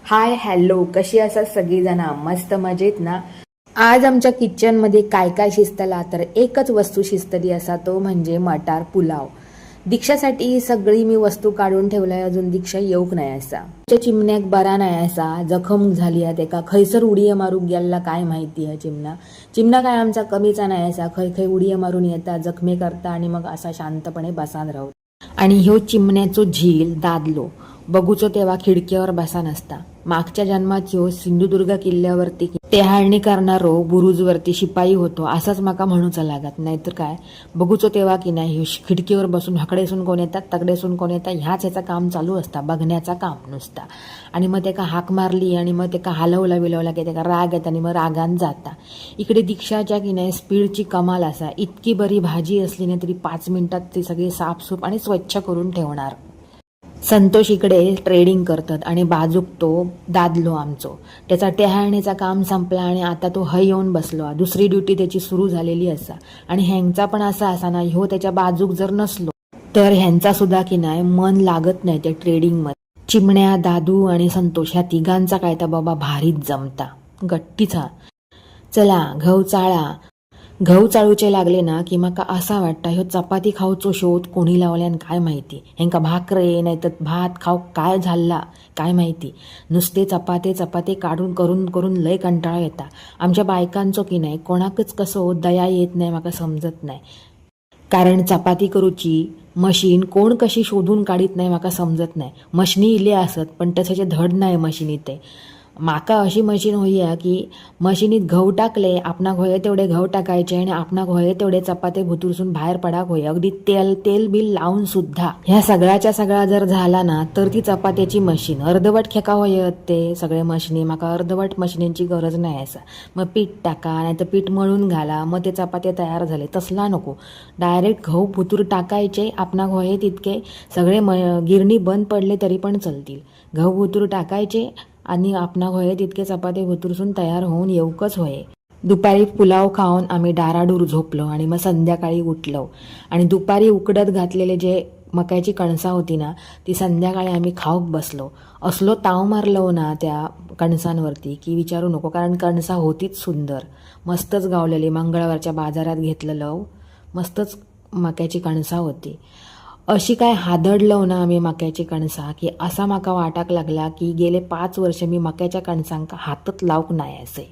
Hi hello, कशी असा सगळीजणा? मस्त मजेत ना? आज आमच्या किचनमध्ये काय काय शिजतला तर एकच वस्तू शिजतली असा तो म्हणजे मटार पुलाव. दीक्षासाठी ही सगळी मी वस्तू काढून ठेवलाय, अजून दीक्षा येऊक नाही असा. आमच्या चिमण्याक बरा नाही असा, जखम झाली आहे तेका खैसर उडीया मारूक गेला काय माहिती आहे. चिमणा काय आमचा कमीचा नाही असा, खै खै उडीया मारून येता, जखमे करता आणि मग असा शांतपणे बसान राहू. आणि ह्यो चिमण्याचो झील दादलो बघूचो तेव्हा खिडकीवर बसा नसता. मागच्या जन्मात ह्यो सिंधुदुर्ग किल्ल्यावरती टेहाळणी करणारो बुरुजवरती शिपाई होतो असाच माका म्हणूचा लागत. नाहीतर काय बघूचो तेव्हा की नाही ह्यो खिडकीवर बसून हकडेसून कोण येतात तकडेसून कोण येतात ह्याच ह्याचा काम चालू असता, बघण्याचा काम नुसता. आणि मग तेका हाक मारली आणि मग तेका हलवला बिलवला की तेका राग येत आणि मग रागान जाता. इकडे दीक्षाच्या की नाही स्पीडची कमाल असा, इतकी बरी भाजी असली नाही तरी 5 मिनिटात ती सगळी साफसूफ आणि स्वच्छ करून ठेवणार. संतोष इकडे ट्रेडिंग करतात आणि बाजूक तो दादलो आमचो त्याचा टेहाळणीचा काम संपला आणि आता तो हय येऊन बसलो. दुसरी ड्युटी त्याची सुरू झालेली असा. आणि ह्यांचा पण असा असा ना, ह्यो त्याच्या बाजूक जर नसलो तर ह्यांचा सुद्धा की नाही मन लागत नाही त्या ट्रेडिंगमध्ये. चिमण्या, दादू आणि संतोष ह्या तिघांचा काय तर बाबा भारीच जमता, गट्टीचा. चला गहू चाळूचे लागले ना की माका असा वाटतं ह्यो चपाती खाऊचो शोध कोणी लावल्यान काय माहिती. ह्यांका भाकरे नाही तर भात खाऊ काय झाला काय माहिती. नुसते चपाते काढून करून करून लय कंटाळा येता. आमच्या बायकांचो की नाही कोणाकच कसं दया येत नाही माका समजत नाही. कारण चपाती करूची मशीन कोण कशी शोधून काढीत नाही माका समजत नाही. मशिनी इले असत पण तशाचे धड नाही मशिनी. ते माका अशी मशीन होईया की मशिनीत गहू टाकले आपणाक होय तेवढे गहू टाकायचे आणि आपणाक होय तेवढे चपाते भुतुरसून बाहेर पडाक होय. अगदी तेल बिल लावून सुद्धा ह्या सगळ्याच्या सगळा जर झाला ना तर ती चपात्याची मशीन अर्धवट खेका होय. ते सगळे मशिनी माका अर्धवट मशिनींची गरज नाही असा. मग पीठ टाका नाही तर पीठ मळून घाला मग ते चपाते तयार झाले तसला नको. डायरेक्ट गहू भुतूर टाकायचे आपणाक होय तितके सगळे गिरणी बंद पडले तरी पण चालतील. गहू भुतूर टाकायचे आणि आपणाक होय तितके चपाते भुतुरसून तयार होऊन येऊकच होय. दुपारी पुलाव खाऊन आम्ही डाराडूर झोपलो आणि मग संध्याकाळी उठलो आणि दुपारी उकडत घातलेले जे मक्याची कणसा होती ना ती संध्याकाळी आम्ही खाऊक बसलो. असलो ताव मारलो ना त्या कणसांवरती की विचारू नको. कारण कणसा होतीच सुंदर, मस्तच गावलेली. मंगळवारच्या बाजारात घेतलेलं मस्तच मक्याची कणसा होती. अशी काय हादडलो ना आम्ही मक्याची कणसा की असा माका वाटाक लागला की गेले 5 वर्ष मी मक्याच्या कणसांका हातच लावूक नाही असे.